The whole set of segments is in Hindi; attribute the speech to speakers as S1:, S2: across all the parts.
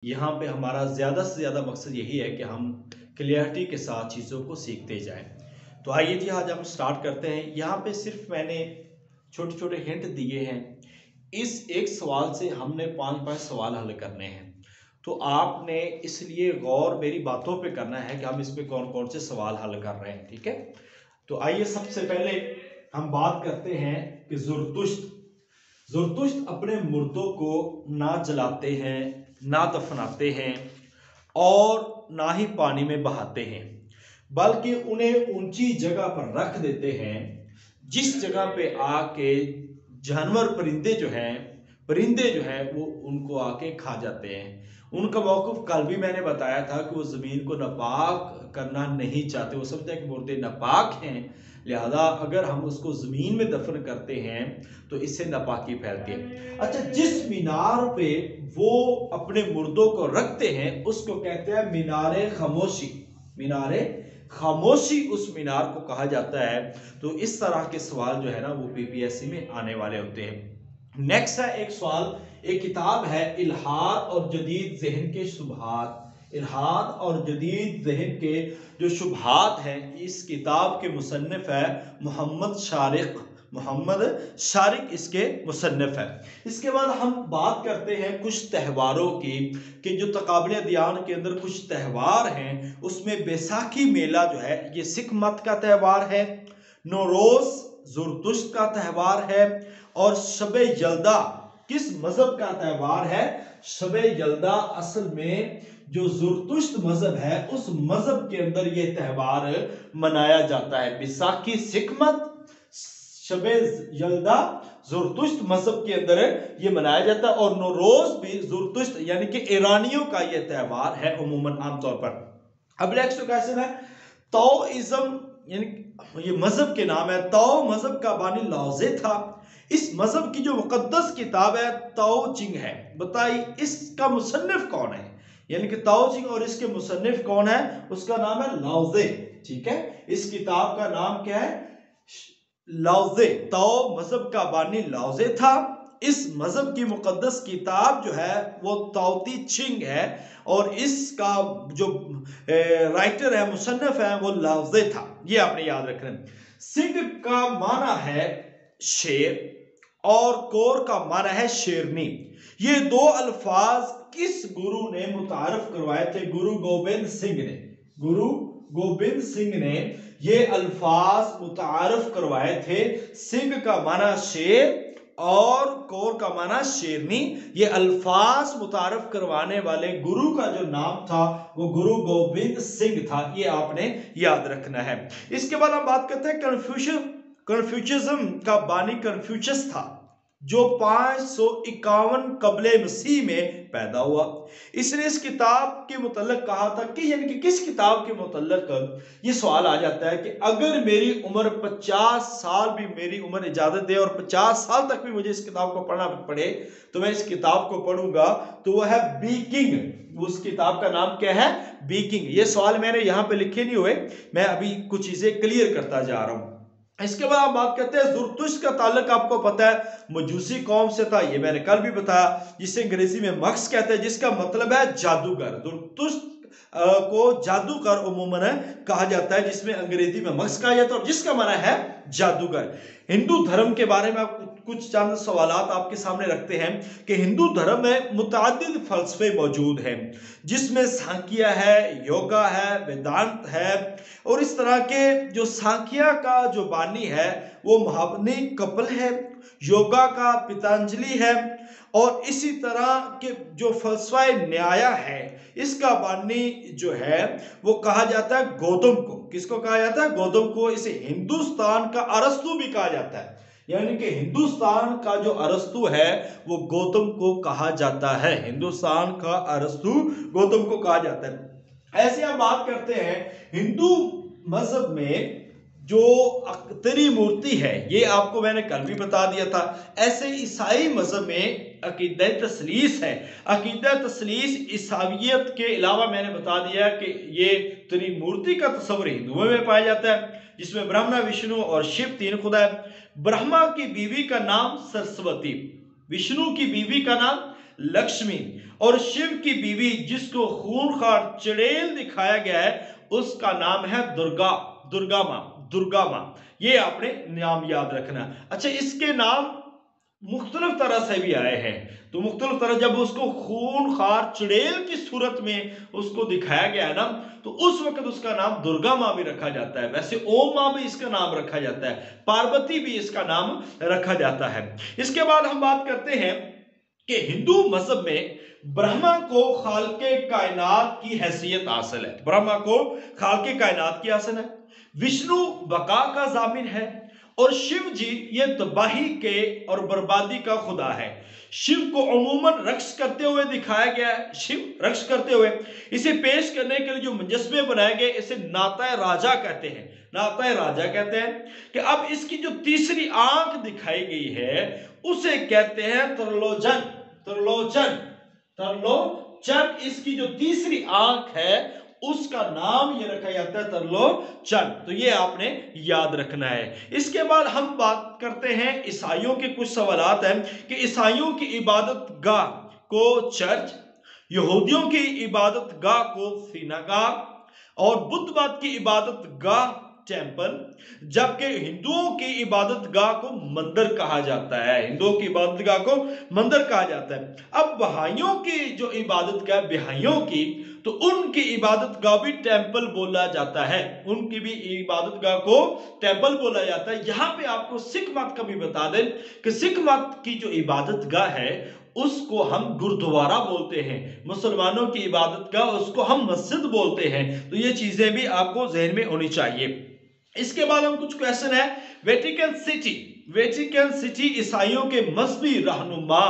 S1: यहाँ पे हमारा ज़्यादा से ज़्यादा मकसद यही है कि हम क्लियरिटी के साथ चीज़ों को सीखते जाएं। तो आइए जी, आज हम स्टार्ट करते हैं। यहाँ पे सिर्फ मैंने छोटे छोटे हिंट दिए हैं। इस एक सवाल से हमने 5-5 सवाल हल करने हैं। तो आपने इसलिए गौर मेरी बातों पे करना है कि हम इसमें कौन कौन से सवाल हल कर रहे हैं, ठीक है। तो आइए सबसे पहले हम बात करते हैं कि ज़ुरतुश्त अपने मुर्दों को ना जलाते हैं, ना दफनाते हैं और ना ही पानी में बहाते हैं, बल्कि उन्हें ऊंची जगह पर रख देते हैं, जिस जगह पे आके जानवर परिंदे जो हैं वो उनको आके खा जाते हैं। उनका मौक़िफ़ कल भी मैंने बताया था कि वो ज़मीन को नापाक करना नहीं चाहते। वो समझते हैं कि मुर्दे नापाक हैं, लिहाजा अगर हम उसको ज़मीन में दफन करते हैं तो इससे नापाकी फैलती है। अच्छा, जिस मीनार पे वो अपने मुर्दों को रखते हैं उसको कहते हैं मीनारे खामोशी। मीनारे खामोशी उस मीनार को कहा जाता है। तो इस तरह के सवाल जो है ना वो पीपीएससी में आने वाले होते हैं। नेक्स्ट है एक सवाल, एक किताब है इल्हाद और जदीद ज़हन के शुबहात। इल्हाद और जदीद ज़हन के जो शुबहात हैं, इस किताब के मुसन्निफ है मोहम्मद शारिक इसके मुसन्निफ है। इसके बाद हम बात करते हैं कुछ त्योहारों की, कि जो तकाबले अदियान के अंदर कुछ त्यौहार हैं उसमें बैसाखी मेला जो है ये सिख मत का त्यौहार है, नौरोज ज़ुरतुश्त का त्यौहार है, और शबे यल्दा किस मजहब का त्यौहार है। शबे यल्दा असल में जो ज़ुरतुश्त मजहब है उस मजहब के अंदर यह त्यौहार मनाया जाता है। बैसाखी सिख मत, शबे यल्दा ज़ुरतुश्त मजहब के अंदर ये मनाया जाता है, और नौरोज भी ज़ुरतुश्त यानी कि ईरानियों का यह त्यौहार है उमूमन आमतौर पर। अब नेक्स्ट क्वेश्चन है ताओइज्म, यानी ये मजहब के नाम है। ताओ मजहब का बानी लाओज़े था। इस मजहब की जो मुकद्दस किताब है ताओ चिंग है। बताइए इसका मुसन्निफ कौन है, यानी कि ताओ चिंग और इसके मुसन्निफ कौन है। उसका नाम है लाओज़े, ठीक है। इस किताब का नाम क्या है, लाओज़े। ताओ मजहब का बानी लाओज़े था। इस मजहब की मुकद्दस किताब जो है वो ताओती चिंग है, और इसका जो राइटर है, मुसन्निफ है, वो लाओज़े था। ये आपने याद रखना है। सिंह का माना है शेर और कोर का माना है शेरनी। ये दो अल्फाज किस गुरु ने मुतारफ करवाए थे। गुरु गोबिंद सिंह ने ये अल्फाज मुतारफ करवाए थे। सिंह का माना शेर और कोर का माना शेरनी। ये अल्फाज मुतारफ करवाने वाले गुरु का जो नाम था वो गुरु गोबिंद सिंह था। ये आपने याद रखना है। इसके बाद हम बात करते हैं कन्फ्यूशियज्म का बानी कन्फ्यूशियस था, जो 551 कबले मसीह में पैदा हुआ। इसने इस किताब के मुतल्लिक कहा था कि, यानी कि किस किताब के मुतल्लिक ये सवाल आ जाता है कि अगर मेरी उम्र 50 साल भी मेरी उम्र इजाजत दे और 50 साल तक भी मुझे इस किताब को पढ़ना पड़े तो मैं इस किताब को पढ़ूंगा। तो वह है बी किंग। उस किताब का नाम क्या है, बी किंग। ये सवाल मैंने यहां पे लिखे नहीं हुए, मैं अभी कुछ चीजें क्लियर करता जा रहा हूं। इसके बाद हम बात करते हैं ज़ुरतुश्त का ताल्लुक आपको पता है मजूसी कौम से था, ये मैंने कल भी बताया, जिसे अंग्रेजी में मक्स कहते हैं, जिसका मतलब है जादूगर। ज़ुरतुश्त को जादूगर उमूमन कहा जाता है, जिसमें अंग्रेजी में मक्स कहा जाता है और जिसका माना है जादूगर। हिंदू धर्म के बारे में कुछ चंद सवालात आपके सामने रखते हैं कि हिंदू धर्म में मुतादिद फलसफे मौजूद हैं, जिसमें सांख्य है, योगा है, वेदांत है, और इस तरह के जो सांख्य का जो बानी है वो महाबनी कपिल है, योगा का पतंजलि है, और इसी तरह के जो फलसफा न्याय है इसका बानी जो है वो कहा जाता है गौतम को। किसको कहा जाता है, गौतम को। इसे हिंदुस्तान का अरस्तु भी कहा जाता है, यानी कि हिंदुस्तान का जो अरस्तु है वो गौतम को कहा जाता है। हिंदुस्तान का अरस्तु गौतम को कहा जाता है। ऐसे हम बात करते हैं हिंदू मजहब में जो अख्तरी मूर्ति है, ये आपको मैंने कल भी बता दिया था। ऐसे ईसाई मजहब में अकीदा तसलीस है। अकीदा तसलीस ईसावियत के अलावा मैंने बता दिया कि ये त्रिमूर्ति का तस्वर हिंदुओं में पाया जाता है, जिसमें ब्रह्मा, विष्णु और शिव 3 खुदा है। ब्रह्मा की बीवी का नाम सरस्वती, विष्णु की बीवी का नाम लक्ष्मी, और शिव की बीवी जिसको खूंखार चुड़ैल दिखाया गया है उसका नाम है दुर्गा, दुर्गा मां, दुर्गा मां। ये आपने नाम याद रखना। अच्छा, इसके नाम मुख्तलिफ तरह से भी आए हैं, तो मुख्तलिफ तरह जब उसको खूंखार चुड़ैल की सूरत में उसको दिखाया गया है ना, तो उस वक्त उसका नाम दुर्गा मां भी रखा जाता है। वैसे ओम मां भी इसका नाम रखा जाता है, पार्वती भी इसका नाम रखा जाता है। इसके बाद हम बात करते हैं कि हिंदू मजहब में ब्रह्मा को खालके कायनात की हैसियत हासिल है, ब्रह्मा को खालके कायनात की हासिल है, विष्णु बका का जामिन है, और शिव जी ये तबाही के और बर्बादी का खुदा है। शिव को अमूमन रक्स करते हुए दिखाया गया है, शिव रक्स करते हुए। इसे पेश करने के लिए जो मुजस्मे बनाए गए इसे नाता राजा कहते हैं, नाता राजा कहते हैं। कि अब इसकी जो तीसरी आंख दिखाई गई है उसे कहते हैं त्रिलोचन, त्रिलोचन, त्रिलोचन। इसकी जो तीसरी आंख है उसका नाम ये रखा जाता है त्रिलोचन। तो ये आपने याद रखना है। इसके बाद हम बात करते हैं ईसाइयों के कुछ सवालात हैं कि ईसाइयों की इबादत गाह को चर्च, यहूदियों की इबादत गाह को सिनागाग, और बुद्धवाद की इबादत गाह टेंपल, जबकि हिंदुओं की इबादत गाह को मंदिर कहा जाता है, हिंदुओं की इबादत गाह को मंदिर कहा जाता है। अब बहाइयों की जो इबादत गाह, बिहाइयों की, तो उनकी इबादत गाह भी टेंपल बोला जाता है, उनकी भी इबादत गाह को टेंपल बोला जाता है। यहां पे आपको सिख मत का भी बता दें कि सिख मत की जो इबादत गाह है उसको हम गुरुद्वारा बोलते हैं, मुसलमानों की इबादत गाह उसको हम मस्जिद बोलते हैं। तो ये चीजें भी आपको जहन में होनी चाहिए। इसके बाद हम कुछ क्वेश्चन है। वेटिकन सिटी, वेटिकन सिटी ईसाइयों के मजहबी रहनुमा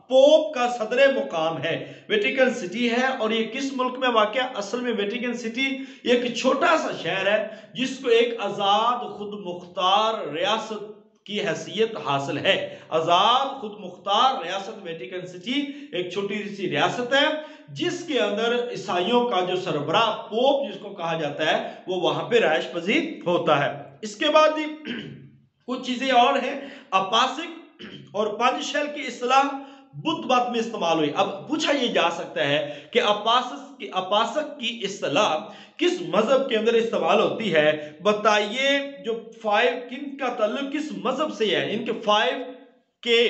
S1: पोप का सदरे मुकाम है, वेटिकन सिटी है। और ये किस मुल्क में वाक़या? असल में वेटिकन सिटी एक छोटा सा शहर है जिसको एक आजाद खुद मुख्तार रियासत की हैसियत हासिल है। आजाद खुद मुख्तार रियासत वेटिकन सिटी एक छोटी सी रियासत है जिसके अंदर ईसाइयों का जो सरबराह पोप जिसको कहा जाता है वो वहां पे राइश पजीर होता है। इसके बाद कुछ चीजें और हैं। अपासिक और पंचशैल की इस्लाह बुद्धवाद में इस्तेमाल हुई। अब पूछा यह जा सकता है कि अपासक की इस्लाह किस मजहब के अंदर इस्तेमाल होती है? बताइए। जो 5 किंग का ताल्लुक किस मजहब से है? इनके 5 के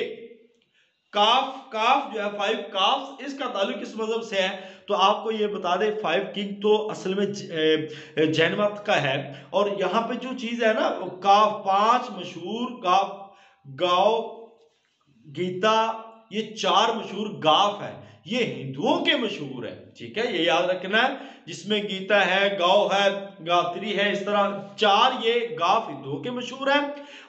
S1: काफ जो है 5 काफ इसका ताल्लुक किस मजहब से है? तो आपको ये बता दें 5 किंग तो असल में जैन मत का है। और यहाँ पे जो चीज है ना काफ 5 मशहूर काफ, गाओ, गीता, ये 4 मशहूर गाफ है, ये हिंदुओं के मशहूर है। ठीक है, ये याद रखना है। जिसमें गीता है, गाओ है, गात्री है, इस तरह 4 ये गाफ हिंदुओं के मशहूर है।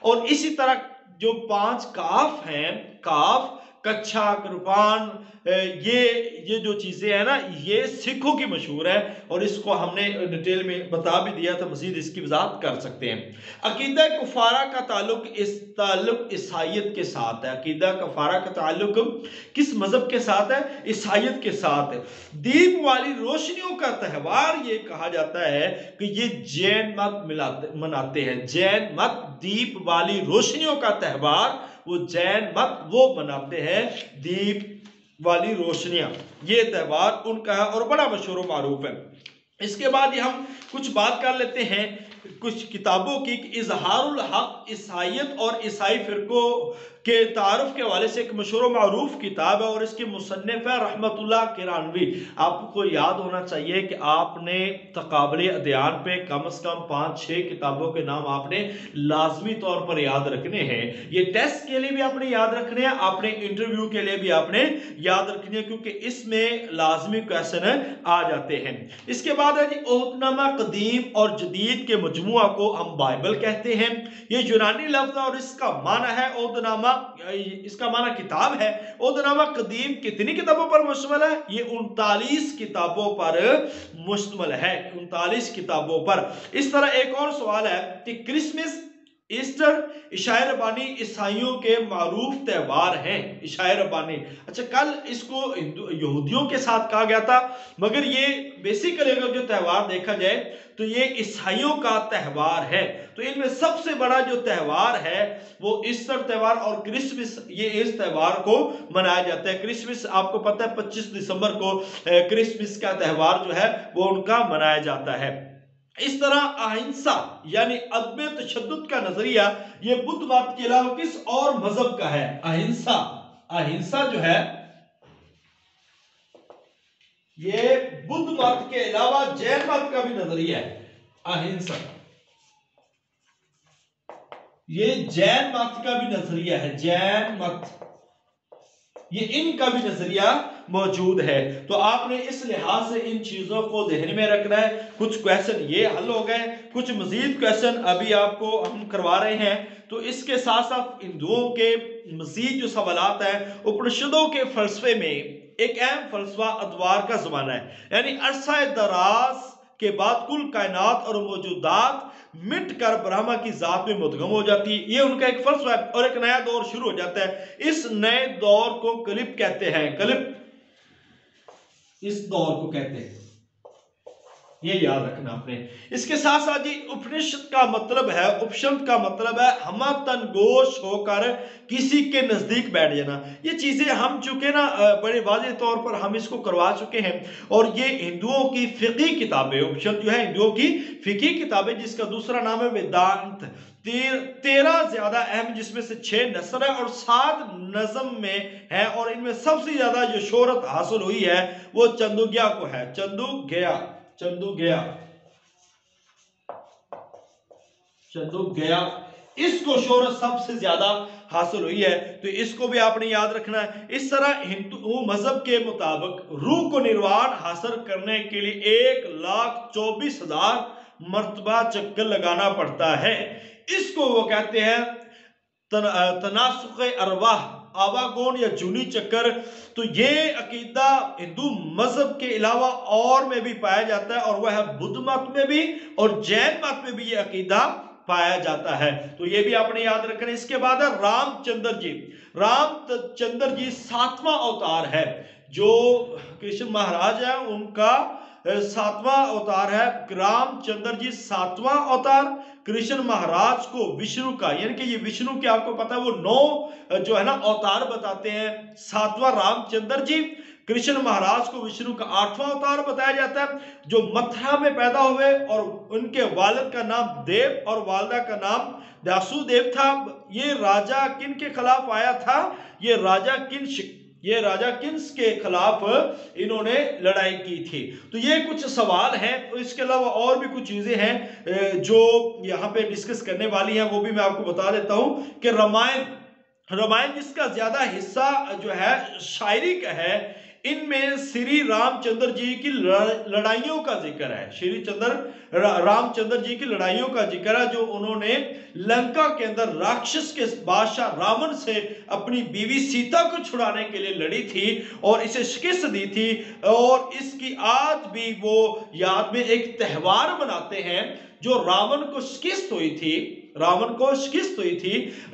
S1: और इसी तरह जो 5 काफ हैं, काफ, कच्छा, कृपान, ये जो चीजें हैं ना ये सिखों की मशहूर है। और इसको हमने डिटेल में बता भी दिया था, मजीद इसकी वजाहत कर सकते हैं। अकीदा कुफारा का ताल्लुक ईसाइयत के साथ है। अकीदा कुफारा का ताल्लुक किस मजहब के साथ है? ईसाइयत के साथ है। दीप वाली रोशनियों का त्यौहार ये कहा जाता है कि ये जैन मत मनाते हैं। जैन मत दीप वाली रोशनियों का त्यौहार वो जैन मत वो मनाते हैं, दीप वाली रोशनियां, ये त्यौहार उनका है और बड़ा मशहूर मारूफ है। इसके बाद हम कुछ बात कर लेते हैं कुछ किताबों की। इजहारुल हक ईसाइयत और ईसाई फिरकों के तारुफ के हवाले से एक मशहूर मारूफ किताब है और इसके मुसन्निफ है रहमतुल्लाह किरानवी। आपको याद होना चाहिए कि आपने तकाबले अध्ययन पे कम से कम 5-6 किताबों के नाम आपने लाजमी तौर पर याद रखने हैं। ये टेस्ट के लिए भी आपने याद रखने हैं, आपने इंटरव्यू के लिए भी आपने याद रखनी है, क्योंकि इसमें लाजमी क्वेश्चन आ जाते हैं। इसके बाद है जी ओहदनामा कदीम और जदीद के मजमुआ को हम बाइबल कहते हैं। ये यूनानी लफ्ज और इसका माना है ओहदनामा, इसका माना किताब है। ओहदनामा कदीम कितनी किताबों पर मुश्तमिल है? ये 39 किताबों पर मुश्तमिल है, 39 किताबों पर। इस तरह एक और सवाल है कि क्रिसमस ईस्टर इशाए रब्बानी ईसाइयों के मारूफ त्यौहार हैं। इशाए रब्बानी, अच्छा कल इसको यहूदियों के साथ कहा गया था, मगर ये बेसिकली अगर जो त्यौहार देखा जाए तो ये ईसाइयों का त्यौहार है। तो इनमें सबसे बड़ा जो त्यौहार है वो ईस्टर त्यौहार और क्रिसमस, ये इस त्यौहार को मनाया जाता है। क्रिसमस आपको पता है 25 दिसंबर को क्रिसमस का त्यौहार जो है वो उनका मनाया जाता है। इस तरह अहिंसा यानी अदम तशद्दुद का नजरिया ये बुद्ध मत के अलावा किस और मजहब का है? अहिंसा, अहिंसा जो है ये बुद्ध मत के अलावा जैन मत का भी नजरिया है। अहिंसा ये जैन मत का भी नजरिया है। जैन मत ये इनका भी नजरिया मौजूद है। तो आपने इस लिहाज से इन चीजों को ध्यान में रखना है। कुछ क्वेश्चन ये हल हो गए, कुछ मजीद क्वेश्चन अभी आपको हम करवा रहे हैं। तो इसके साथ साथ हिंदुओं के मजीद जो सवालात हैं, उपनिषदों के फलसफे में एक अहम फलसफा अदवार का जमाना है, यानी अरसा दराज के बाद कुल कायनात और मौजूदात मिट कर ब्रह्मा की जात में मुदगम हो जाती है। ये उनका एक फलसफा है और एक नया दौर शुरू हो जाता है। इस नए दौर को कलिप कहते हैं। कलिप इस दौर को कहते हैं, ये याद रखना आपने। इसके साथ साथ जी उपनिषद का मतलब है, उपनिषद का मतलब है हमतनगोश होकर किसी के नजदीक बैठ जाना। ये चीजें हम चुके ना बड़े वाज़ेह तौर पर हम इसको करवा चुके हैं। और ये हिंदुओं की फिकी किताबें, उपनिषद जो है हिंदुओं की फिकी किताबें, जिसका दूसरा नाम है वेदांत। 13 ज्यादा अहम, जिसमें से 6 नसर है और 7 नज़म में है। और इनमें सबसे ज्यादा जो शोहरत हासिल हुई है वो चंदुग्या को है। चंदुग्या, चंदुग्या, चंदुग्या, इसको शोहरत सबसे ज्यादा हासिल हुई है। तो इसको भी आपने याद रखना है। इस तरह हिंदू मजहब के मुताबिक रूह को निर्वाण हासिल करने के लिए 1,24,000 मर्तबा चक्कर लगाना पड़ता है। इसको वो कहते हैं तनासुख अरवाह, आवागोन या जूनी चक्कर। तो ये अकीदा हिंदू मजहब के अलावा और में भी पाया जाता है, और वह है बुद्ध मत में भी और जैन मत में भी ये अकीदा पाया जाता है। तो ये भी आपने याद रखना। इसके बाद है रामचंद्र जी। रामचंद्र जी 7वां अवतार है, जो कृष्ण महाराज है उनका 7वां अवतार है। रामचंद्र जी 7वां अवतार। कृष्ण महाराज को विष्णु का, यानी कि ये विष्णु के आपको पता है वो 9 जो है ना अवतार बताते हैं। 7वां रामचंद्र जी। कृष्ण महाराज को विष्णु का 8वां अवतार बताया जाता है, जो मथुरा में पैदा हुए और उनके वालिद का नाम देव और वालिदा का नाम दासुदेव था। ये राजा किन के खिलाफ आया था? ये राजा किन्स के खिलाफ इन्होंने लड़ाई की थी। तो ये कुछ सवाल हैं। तो इसके अलावा और भी कुछ चीजें हैं जो यहाँ पे डिस्कस करने वाली हैं, वो भी मैं आपको बता देता हूं कि रामायण जिसका ज्यादा हिस्सा जो है शायरी का है, इनमें श्री रामचंद्र जी की लड़ाइयों का जिक्र है। श्री रामचंद्र जी की लड़ाइयों का जिक्र है, जो उन्होंने लंका के अंदर राक्षस के बादशाह रावण से अपनी बीवी सीता को छुड़ाने के लिए लड़ी थी और इसे शिकस्त दी थी। और इसकी आज भी वो याद में एक त्यौहार मनाते हैं जो रावण को शिकस्त हुई थी।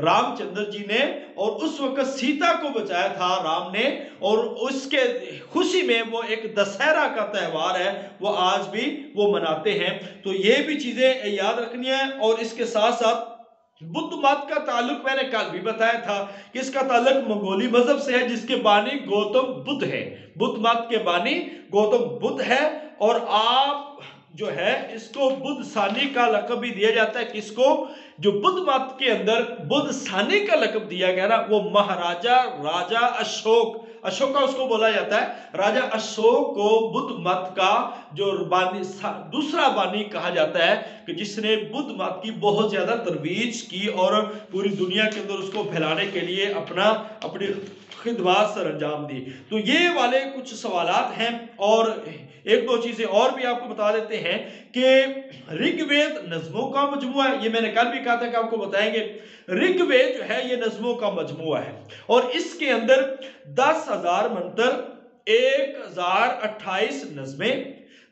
S1: रामचंद्र जी ने, और उस वक्त सीता को बचाया था राम ने, और उसके खुशी में वो एक दशहरा का त्यौहार है, वो आज भी वो मनाते हैं। तो ये भी चीजें याद रखनी है। और इसके साथ साथ बुद्ध मत का ताल्लुक मैंने कल भी बताया था कि इसका ताल्लुक मंगोली मजहब से है, जिसके बानी गौतम बुद्ध है। बुद्ध मत के बानी गौतम बुद्ध है। और आप जो है इसको बुद्ध सानी का लक़ब भी दिया जाता है। किसको? जो बुद्ध मत के अंदर बुद्ध सानी का लक़ब दिया गया ना, वो राजा अशोका उसको बोला जाता है। राजा अशोक को बुद्ध मत का जो दूसरा बानी कहा जाता है, कि जिसने बुद्ध मत की बहुत ज्यादा तरवीज की और पूरी दुनिया के अंदर उसको फैलाने के लिए अपनी खिदमत सर अंजाम दी। तो ये वाले कुछ सवालात हैं। और एक दो चीजें और भी आपको बता देते हैं कि ऋग्वेद नज़मों का मजमुआ है। ये मैंने कल भी कहा था कि आपको बताएंगे। ऋग्वेद जो है ये नज़मों का मजमुआ है, और इसके अंदर 10,000 मंत्र, 1,028 नज़में,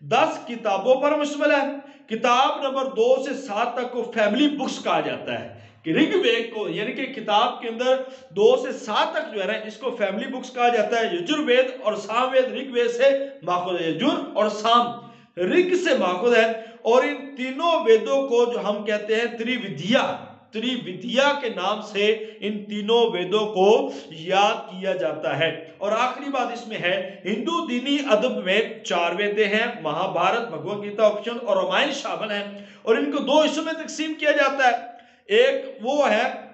S1: 10 किताबों पर मुश्तमिल है। किताब नंबर 2 से 7 तक को फैमिली बुक्स कहा जाता है। कि ऋग्वेद को यानी कि किताब के अंदर 2 से 7 तक जो है ना, इसको फैमिली बुक्स कहा जाता है। यजुर्वेद और सामवेद ऋग्वेद से माखूद है, यजुर और साम ऋग से माखूद है। और इन तीनों वेदों को जो हम कहते हैं त्रिविधिया के नाम से इन तीनों वेदों को याद किया जाता है। और आखिरी बात इसमें है, हिंदू दीनी अदब में 4 वेदें हैं, महाभारत, भगवत गीता, उपनिषद और रामायण शामिल हैं। और इनको 2 हिस्सों में तकसीम किया जाता है। एक वो है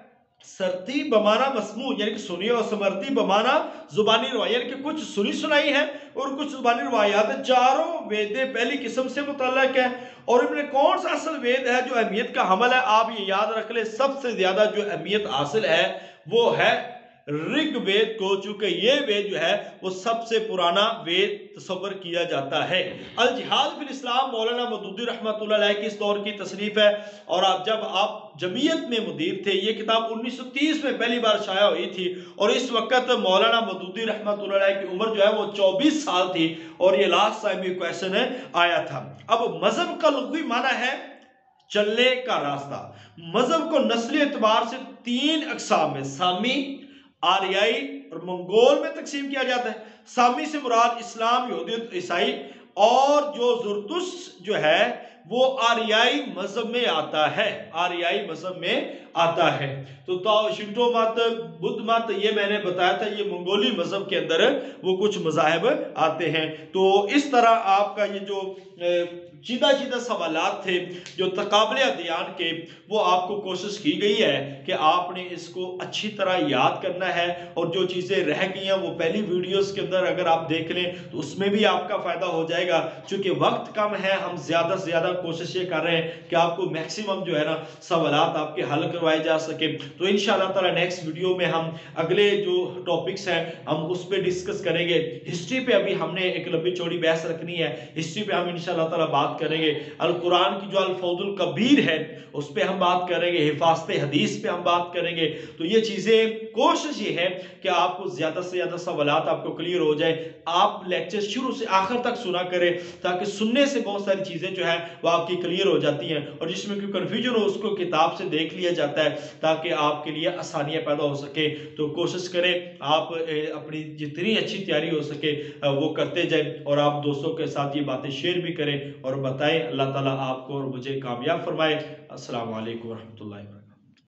S1: सरती बमाना मसमू यानी कि सुनी और समर्ती बमाना जुबानी रवायत, यानी कि कुछ सुनी सुनाई है और कुछ जुबानी रवायात है। चारों वेदें पहली किस्म से मुतल्लक है। और इनमें कौन सा असल वेद है जो अहमियत का हमल है, आप ये याद रख ले, सबसे ज्यादा जो अहमियत हासिल है वो है ऋग्वेद को, चूंकि ये वेद जो है वो सबसे पुराना वेद तस्वर किया जाता है। अल जिहाद फिल इस्लाम मौलाना मदूदी रहमतुल्लाह अलैह की इस दौर की तसनीफ है। और आप जमीयत में मुदीर थे, ये किताब 1930 में पहली बार शाया हुई थी। और इस वक्त मौलाना मदूदी रहमतुल्लाह अलैह की उम्र जो है वो 24 साल थी। और ये लास्ट टाइम ये क्वेश्चन आया था। अब मजहब का लुग़वी माना है चलने का रास्ता। मजहब को नस्ली एतबार से 3 अक़साम में, सामी, आर्याई और मंगोल में तकसीम किया जाता है। सामी से मुराद इस्लाम, यहूदियत, ईसाई, और जो जुरतुस जो है वो आर्याई मजहब में आता है, आर्याई मजहब में आता है। तो शिंटो मत, बुद्ध मत, ये मैंने बताया था, ये मंगोली मजहब के अंदर वो कुछ मजाहब आते हैं। तो इस तरह आपका ये जो सीधा सवालात थे जो तकाबले अध्ययन के, वो आपको कोशिश की गई है कि आपने इसको अच्छी तरह याद करना है। और जो चीज़ें रह गई हैं वो पहली वीडियोस के अंदर अगर आप देख लें तो उसमें भी आपका फ़ायदा हो जाएगा। चूँकि वक्त कम है, हम ज़्यादा से ज़्यादा कोशिश ये कर रहे हैं कि आपको मैक्सिमम जो है ना सवालात आपके हल करवाए जा सके। तो इंशाअल्लाह ताला नेक्स्ट वीडियो में हम अगले जो टॉपिक्स हैं हम उस पर डिस्कस करेंगे। हिस्ट्री पे अभी हमने एक लंबी चौड़ी बहस रखनी है, हिस्ट्री पे हम इंशाअल्लाह ताला बात करेंगे। अल कुरान की जो अल फौजुल कबीर है उस पे हम बात करेंगे, हिफाजत हदीस पे हम बात करेंगे। तो ये चीज़ें, कोशिश ये है कि आपको ज़्यादा से ज़्यादा सवालात आपको क्लियर हो जाए। आप लेक्चर शुरू से आखिर तक सुना करें ताकि सुनने से बहुत सारी चीज़ें जो है वो आपकी क्लियर हो जाती हैं। और जिसमें कोई कन्फ्यूजन हो उसको किताब से देख लिया जाता है ताकि आपके लिए आसानियाँ पैदा हो सके। तो कोशिश करें आप अपनी जितनी अच्छी तैयारी हो सके वो करते जाएं। और आप दोस्तों के साथ ये बातें शेयर भी करें और बताएं। अल्लाह ताला आपको और मुझे कामयाब फरमाए। अस्सलाम वालेकुम रहमतुल्लाहि व बरकातहू।